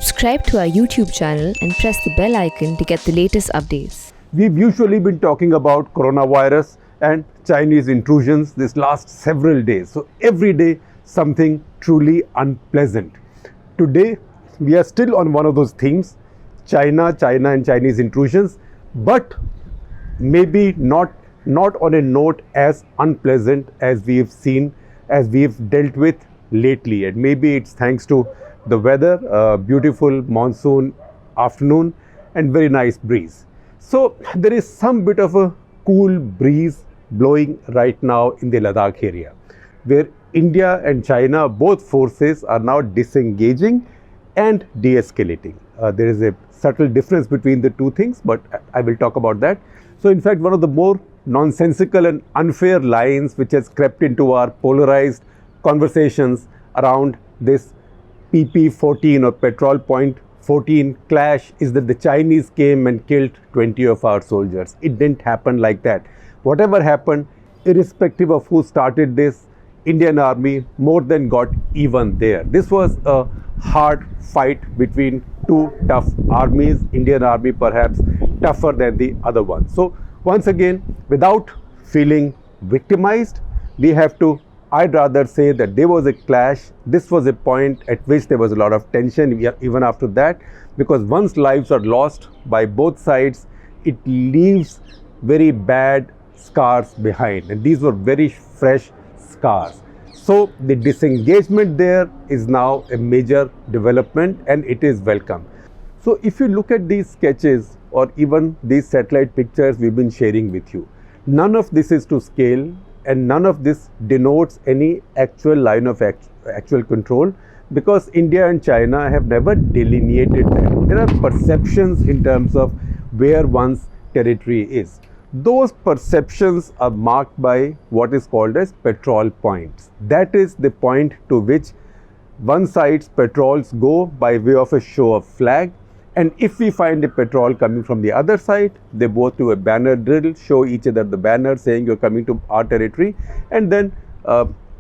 Subscribe to our YouTube channel and press the bell icon to get the latest updates. We've usually been talking about coronavirus and Chinese intrusions this last several days. So every day something truly unpleasant. Today we are still on one of those themes, China and Chinese intrusions, but maybe not on a note as unpleasant as we've dealt with lately. And maybe it's thanks to the weather, beautiful monsoon afternoon and very nice breeze. So there is some bit of a cool breeze blowing right now in the Ladakh area, where India and China, both forces, are now disengaging and de-escalating. There is a subtle difference between the two things, but I will talk about that. So in fact, one of the more nonsensical and unfair lines which has crept into our polarized conversations around this PP14 or Petrol Point 14 clash is that the Chinese came and killed 20 of our soldiers. It didn't happen like that. Whatever happened, irrespective of who started this, Indian Army more than got even there. This was a hard fight between two tough armies, Indian Army perhaps tougher than the other one. So once again, without feeling victimized, we have to, I'd rather say that there was a clash. This was a point at which there was a lot of tension even after that, because once lives are lost by both sides, it leaves very bad scars behind, and these were very fresh scars. So the disengagement there is now a major development and it is welcome. So if you look at these sketches or even these satellite pictures we've been sharing with you, none of this is to scale and none of this denotes any actual line of actual control, because India and China have never delineated that. There are perceptions in terms of where one's territory is. Those perceptions are marked by what is called as patrol points. That is the point to which one side's patrols go by way of a show of flag, and if we find a patrol coming from the other side, they both do a banner drill, show each other the banner saying you're coming to our territory, and then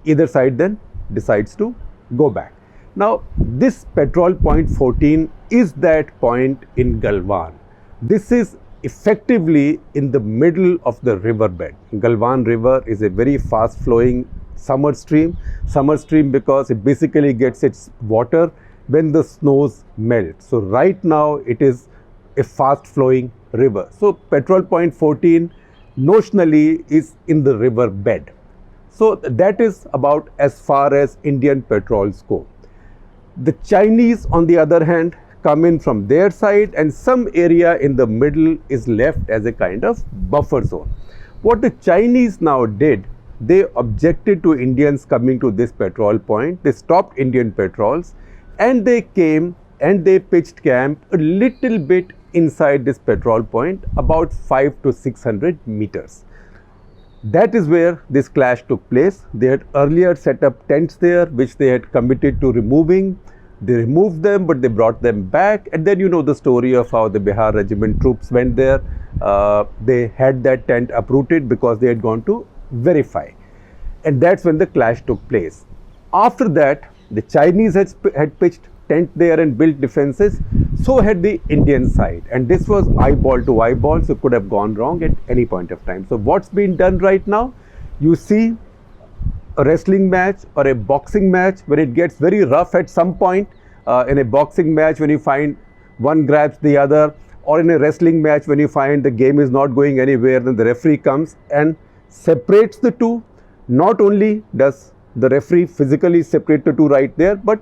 either side then decides to go back. Now this Petrol Point 14 is that point in Galwan. This is effectively in the middle of the riverbed. Galwan River is a very fast flowing summer stream because it basically gets its water when the snows melt. So right now it is a fast flowing river. So Petrol Point 14 notionally is in the river bed. So that is about as far as Indian patrols go. The Chinese, on the other hand, come in from their side, and some area in the middle is left as a kind of buffer zone. What the Chinese now did, they objected to Indians coming to this patrol point. They stopped Indian patrols and they came and they pitched camp a little bit inside this patrol point, about 500 to 600 meters. That is where this clash took place. They had earlier set up tents there, which they had committed to removing. They removed them, but they brought them back. And then you know the story of how the Bihar regiment troops went there. They had that tent uprooted because they had gone to verify. And that's when the clash took place. After that, the Chinese had pitched tent there and built defenses. So had the Indian side. And this was eyeball to eyeball, so it could have gone wrong at any point of time. So what's been done right now? You see a wrestling match or a boxing match when it gets very rough at some point. In a boxing match, when you find one grabs the other, or in a wrestling match when you find the game is not going anywhere, then the referee comes and separates the two. Not only does the referee physically separate the two right there, but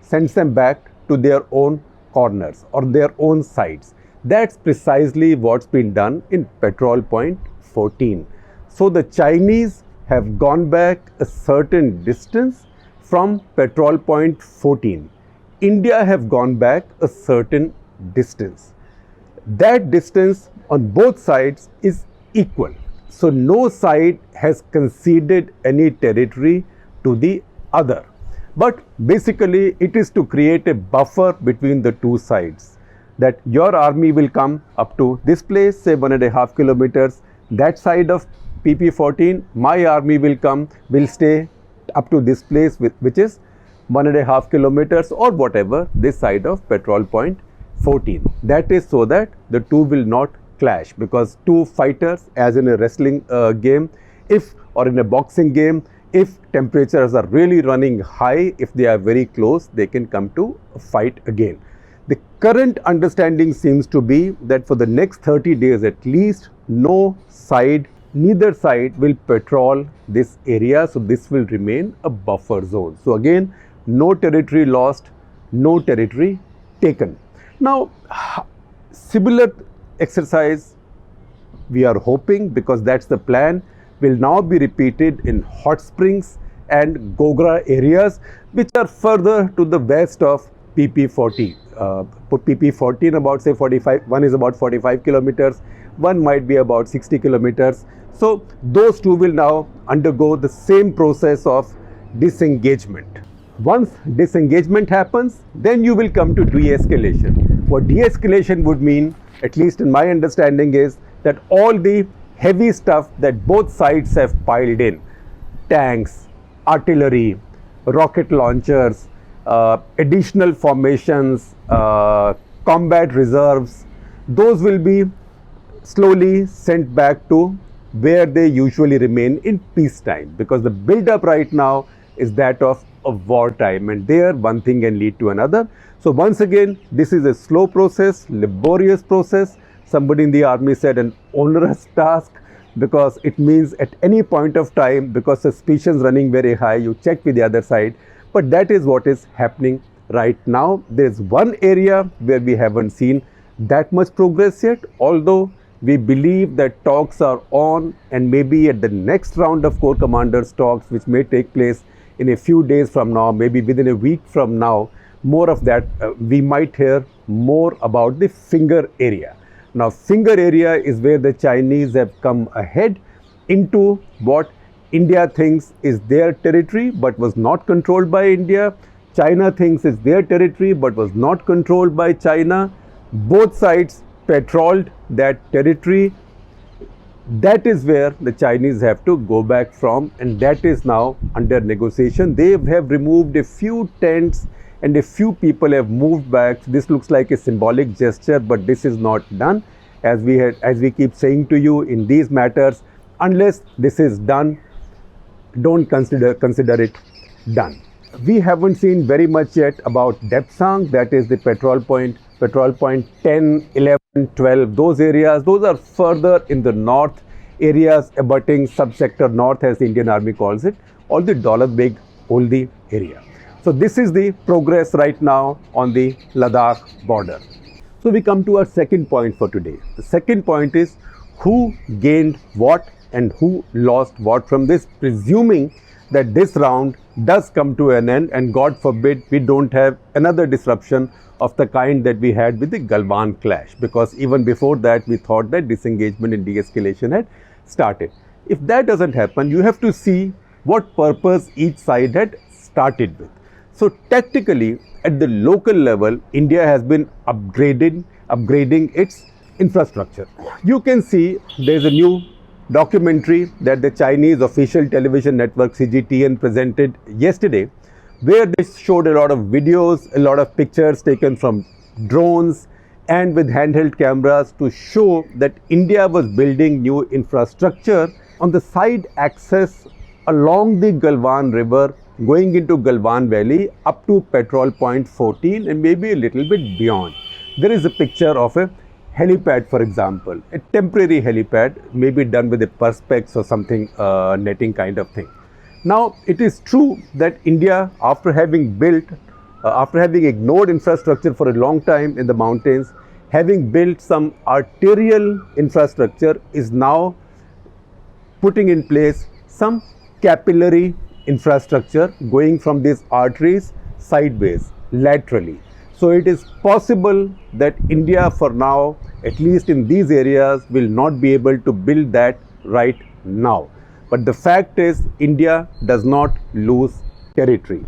sends them back to their own corners or their own sides. That's precisely what's been done in Petrol Point 14. So the Chinese have gone back a certain distance from Petrol Point 14. India have gone back a certain distance. That distance on both sides is equal. So no side has conceded any territory to the other. But basically it is to create a buffer between the two sides, that your army will come up to this place, say 1.5 kilometers, that side of PP14, my army will stay up to this place, which is 1.5 kilometers or whatever this side of Petrol Point 14. That is so that the two will not clash, because two fighters, as in a wrestling game, or in a boxing game, if temperatures are really running high, if they are very close, they can come to a fight again. The current understanding seems to be that for the next 30 days at least, neither side will patrol this area, so this will remain a buffer zone. So again, no territory lost, no territory taken. Now, similar exercise, we are hoping, because that's the plan, will now be repeated in Hot Springs and Gogra areas, which are further to the west of PP40. PP14 about say 45, one is about 45 kilometers, one might be about 60 kilometers. So those two will now undergo the same process of disengagement. Once disengagement happens, then you will come to de-escalation. What de-escalation would mean, at least in my understanding, is that all the heavy stuff that both sides have piled in, tanks, artillery, rocket launchers, additional formations, combat reserves, those will be slowly sent back to where they usually remain in peacetime, because the build-up right now is that of a wartime, and there one thing can lead to another. So once again, this is a slow process, laborious process. Somebody in the army said an onerous task, because it means at any point of time, because suspicions running very high, you check with the other side. But that is what is happening right now. There is one area where we haven't seen that much progress yet, although we believe that talks are on, and maybe at the next round of Corps Commanders talks, which may take place in a few days from now, maybe within a week from now, more of that, we might hear more about the finger area. Now, finger area is where the Chinese have come ahead into what India thinks is their territory but was not controlled by India. China thinks is their territory but was not controlled by China. Both sides patrolled that territory. That is where the Chinese have to go back from, and that is now under negotiation. They have removed a few tents and a few people have moved back. This looks like a symbolic gesture, but this is not done. As we keep saying to you in these matters, unless this is done, don't consider it done. We haven't seen very much yet about Depsang, that is the Petrol Point 10, 11, 12, those areas. Those are further in the north, areas abutting subsector north, as the Indian Army calls it, or the Daulat Beg Oldi area. So this is the progress right now on the Ladakh border. So we come to our second point for today. The second point is who gained what and who lost what from this, presuming that this round does come to an end, and God forbid we don't have another disruption of the kind that we had with the Galwan clash, because even before that we thought that disengagement and de-escalation had started. If that doesn't happen, you have to see what purpose each side had started with. So tactically, at the local level, India has been upgrading its infrastructure. You can see there's a new documentary that the Chinese official television network CGTN presented yesterday, where they showed a lot of videos, a lot of pictures taken from drones and with handheld cameras to show that India was building new infrastructure on the side access along the Galwan River, going into Galwan Valley up to Petrol Point 14 and maybe a little bit beyond. There is a picture of a helipad, for example, a temporary helipad, maybe done with a perspex or something, netting kind of thing. Now, it is true that India, after having ignored infrastructure for a long time in the mountains, having built some arterial infrastructure, is now putting in place some capillary infrastructure going from these arteries sideways, laterally. So it is possible that India for now, at least in these areas, will not be able to build that right now. But the fact is, India does not lose territory.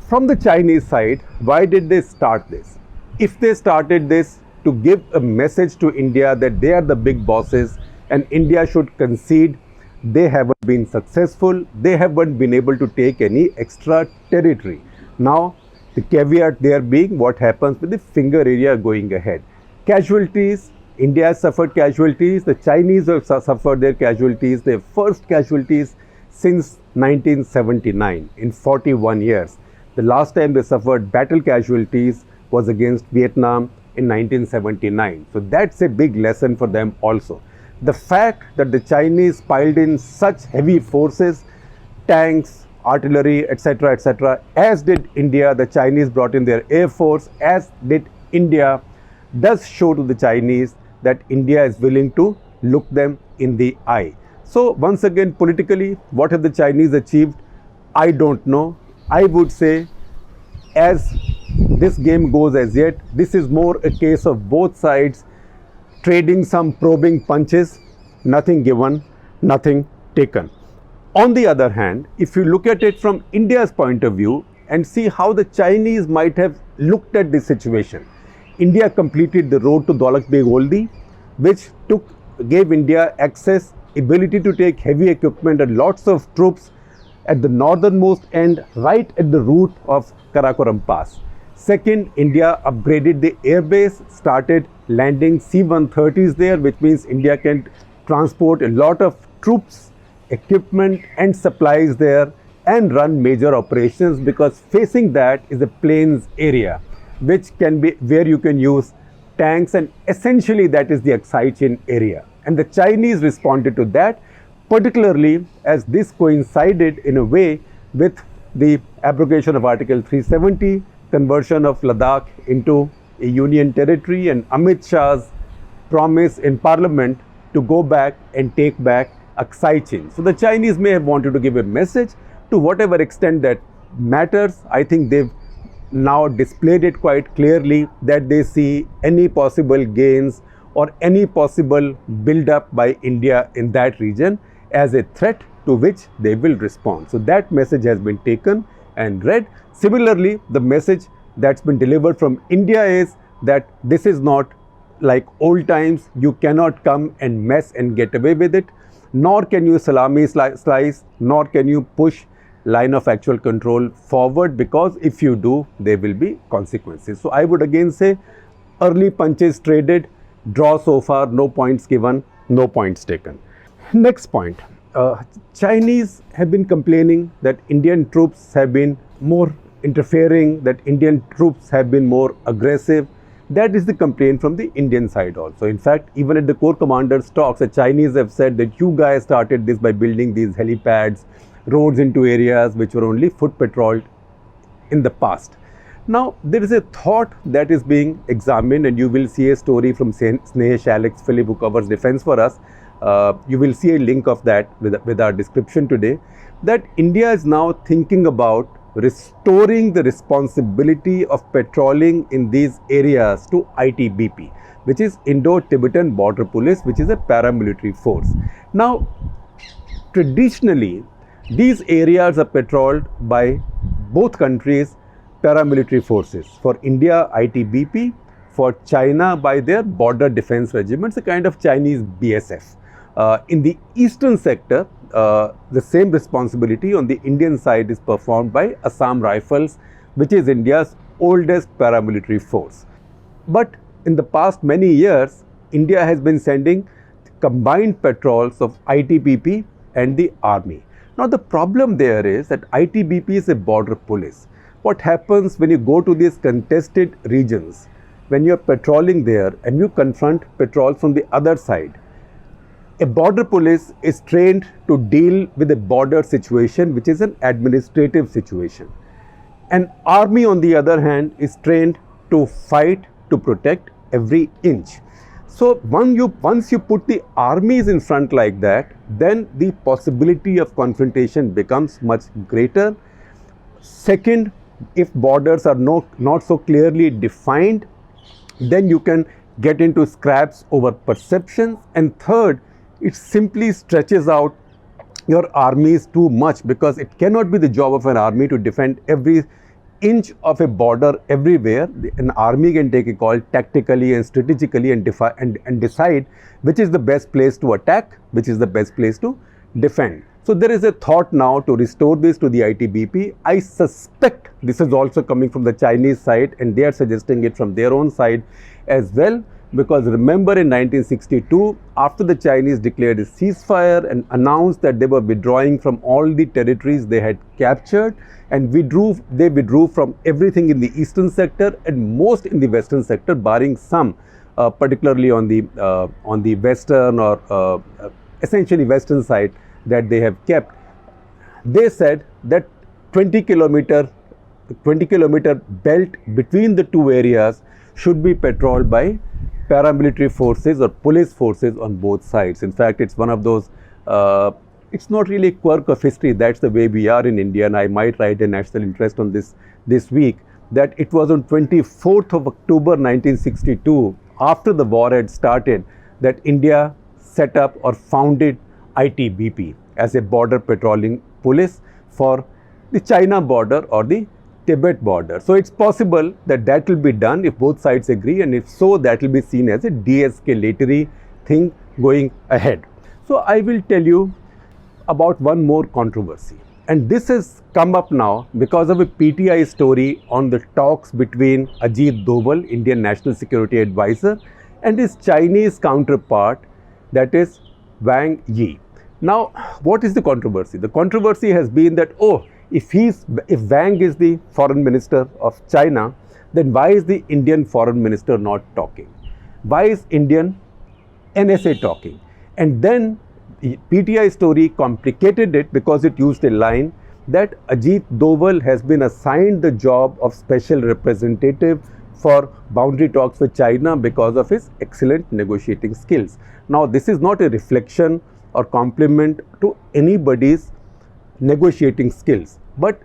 From the Chinese side, why did they start this? If they started this to give a message to India that they are the big bosses and India should concede, they haven't been successful. They haven't been able to take any extra territory. Now, the caveat there being what happens with the finger area going ahead. Casualties, India has suffered casualties, the Chinese have suffered their casualties, their first casualties since 1979, in 41 years. The last time they suffered battle casualties was against Vietnam in 1979. So that's a big lesson for them also. The fact that the Chinese piled in such heavy forces, tanks, artillery, etc., as did India, the Chinese brought in their air force, as did India, does show to the Chinese that India is willing to look them in the eye. So once again, politically, what have the Chinese achieved? I don't know. I would say, as this game goes as yet, this is more a case of both sides trading some probing punches, nothing given, nothing taken. On the other hand, if you look at it from India's point of view and see how the Chinese might have looked at this situation, India completed the road to Daulat Beg Oldi, which gave India access, ability to take heavy equipment and lots of troops at the northernmost end, right at the root of Karakoram Pass. Second, India upgraded the airbase, started landing C-130s there, which means India can transport a lot of troops, equipment and supplies there and run major operations, because facing that is a plains area, which can be where you can use tanks, and essentially that is the Aksai Chin area. And the Chinese responded to that, particularly as this coincided in a way with the abrogation of Article 370, conversion of Ladakh into a union territory, and Amit Shah's promise in parliament to go back and take back Aksai Chin. So the Chinese may have wanted to give a message to whatever extent that matters. I think they've now displayed it quite clearly that they see any possible gains or any possible build-up by India in that region as a threat to which they will respond. So that message has been taken and read. Similarly, the message that's been delivered from India is that this is not like old times. You cannot come and mess and get away with it, nor can you salami slice, nor can you push line of actual control forward, because if you do, there will be consequences. So I would again say, early punches traded, draw so far, no points given, no points taken. Next point, Chinese have been complaining that Indian troops have been more interfering, that Indian troops have been more aggressive. That is the complaint from the Indian side also. In fact, even at the Corps Commanders talks, the Chinese have said that you guys started this by building these helipads, roads into areas which were only foot patrolled in the past. Now, there is a thought that is being examined, and you will see a story from Snehesh Alex Philip, who covers defense for us. You will see a link of that with our description today, that India is now thinking about restoring the responsibility of patrolling in these areas to ITBP, which is Indo-Tibetan Border Police, which is a paramilitary force. Now, traditionally, these areas are patrolled by both countries' paramilitary forces. For India, ITBP; for China, by their border defense regiments, a kind of Chinese BSF. In the eastern sector, the same responsibility on the Indian side is performed by Assam Rifles, which is India's oldest paramilitary force. But in the past many years, India has been sending combined patrols of ITBP and the army. Now, the problem there is that ITBP is a border police. What happens when you go to these contested regions, when you are patrolling there and you confront patrols from the other side? A border police is trained to deal with a border situation, which is an administrative situation. An army, on the other hand, is trained to fight, to protect every inch. So once you put the armies in front like that, then the possibility of confrontation becomes much greater. Second, if borders are not so clearly defined, then you can get into scraps over perceptions. And third, it simply stretches out your armies too much, because it cannot be the job of an army to defend every inch of a border everywhere. An army can take a call tactically and strategically and decide which is the best place to attack, which is the best place to defend. So there is a thought now to restore this to the ITBP. I suspect this is also coming from the Chinese side, and they are suggesting it from their own side as well. Because remember, in 1962, after the Chinese declared a ceasefire and announced that they were withdrawing from all the territories they had captured, and they withdrew from everything in the eastern sector and most in the western sector, barring some, particularly on the western or essentially western side that they have kept. They said that 20-kilometer belt between the two areas should be patrolled by paramilitary forces or police forces on both sides. In fact, it's one of those, it's not really a quirk of history, that's the way we are in India, and I might write a national interest on this week, that it was on 24th of October 1962, after the war had started, that India set up or founded ITBP as a border patrolling police for the China border or the Tibet border. So it's possible that that will be done if both sides agree, and if so, that will be seen as a de-escalatory thing going ahead. So I will tell you about one more controversy, and this has come up now because of a PTI story on the talks between Ajit Doval, Indian National Security Advisor, and his Chinese counterpart, that is Wang Yi. Now, what is the controversy? The controversy has been that, if Wang is the foreign minister of China, then why is the Indian foreign minister not talking? Why is Indian NSA talking? And then the PTI story complicated it because it used a line that Ajit Doval has been assigned the job of special representative for boundary talks with China because of his excellent negotiating skills. Now, this is not a reflection or compliment to anybody's negotiating skills, but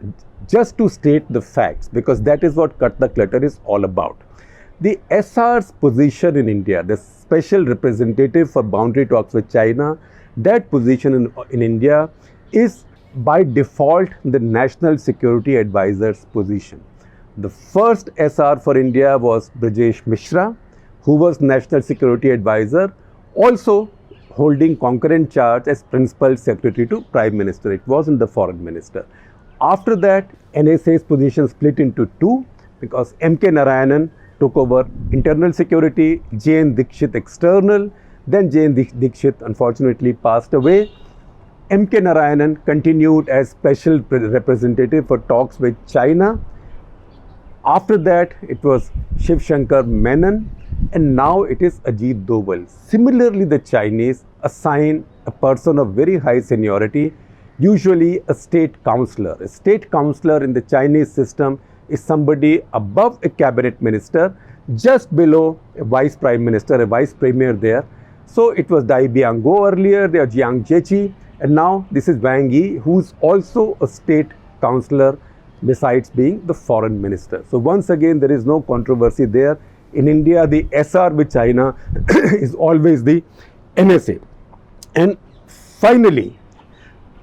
just to state the facts, because that is what Cut the Clutter is all about. The SR's position in India, the special representative for boundary talks with China, that position in India is by default the National Security Advisor's position. The first SR for India was Brajesh Mishra, who was National Security Advisor, also holding concurrent charge as Principal Secretary to Prime Minister. It wasn't the Foreign Minister. After that, NSA's position split into two because M.K. Narayanan took over internal security, J.N. Dikshit external. Then J.N. Dikshit unfortunately passed away. M.K. Narayanan continued as special representative for talks with China. After that, it was Shiv Shankar Menon, and now it is Ajit Doval. Similarly, the Chinese assign a person of very high seniority, usually a state councillor. A state councillor in the Chinese system is somebody above a cabinet minister, just below a vice prime minister, a vice premier there. So it was Dai Biango earlier, there Jiang Jiechi, and now this is Wang Yi, who's also a state councillor besides being the foreign minister. So once again, there is no controversy there. In India, the SR with China is always the NSA. And finally,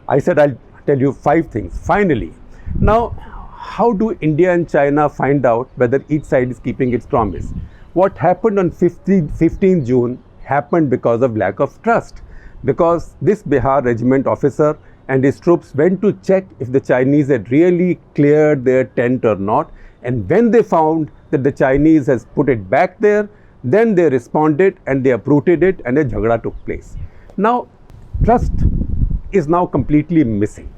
I said I'll tell you 5 things. Finally, now how do India and China find out whether each side is keeping its promise? What happened on 15 June happened because of lack of trust. Because this Bihar regiment officer and his troops went to check if the Chinese had really cleared their tent or not. And when they found that the Chinese has put it back there, then they responded and they uprooted it and a jhagda took place. Now, trust is now completely missing.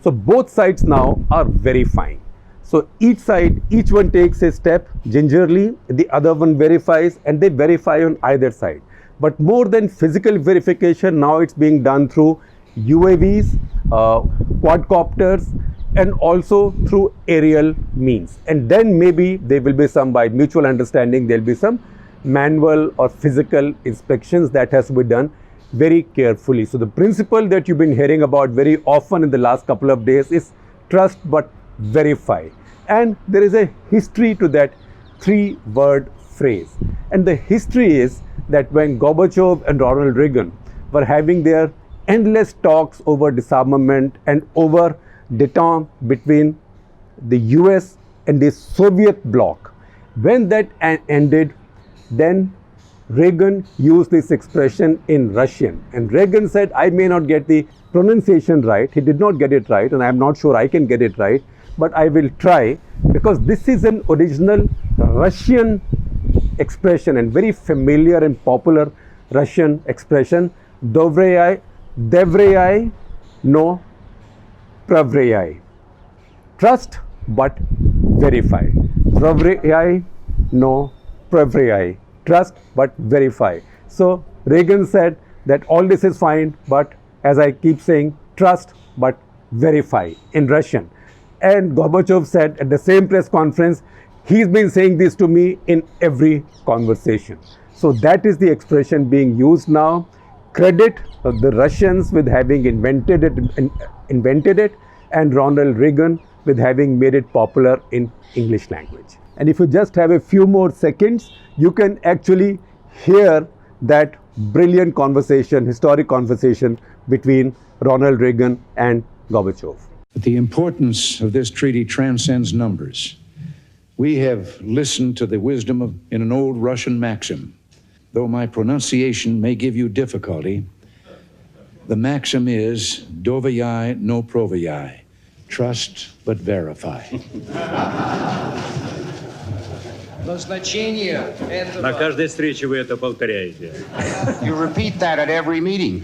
So both sides now are verifying. So each one takes a step gingerly, the other one verifies, and they verify on either side. But more than physical verification, now it's being done through UAVs, quadcopters, and also through aerial means. And then maybe there will be some, by mutual understanding, there will be some manual or physical inspections that has to be done very carefully. So the principle that you've been hearing about very often in the last couple of days is trust but verify. And there is a history to that 3-word phrase. And the history is that when Gorbachev and Ronald Reagan were having their endless talks over disarmament and over détente between the US and the Soviet bloc, when that ended, then Reagan used this expression in Russian. And Reagan said, I may not get the pronunciation right. He did not get it right, and I'm not sure I can get it right, but I will try, because this is an original Russian expression and very familiar and popular Russian expression. Devrei no provrei. Trust but verify. Provrei no provrei. Trust but verify. So Reagan said that all this is fine, but as I keep saying, trust but verify in Russian. And Gorbachev said at the same press conference, he's been saying this to me in every conversation. So that is the expression being used now. Credit the Russians with having invented it, and Ronald Reagan with having made it popular in English language. And if you just have a few more seconds, you can actually hear that brilliant conversation, historic conversation between Ronald Reagan and Gorbachev. But the importance of this treaty transcends numbers. We have listened to the wisdom in an old Russian maxim. Though my pronunciation may give you difficulty, the maxim is dovyai no provyai. Trust but verify. На каждой встрече вы это повторяете. You repeat that at every meeting.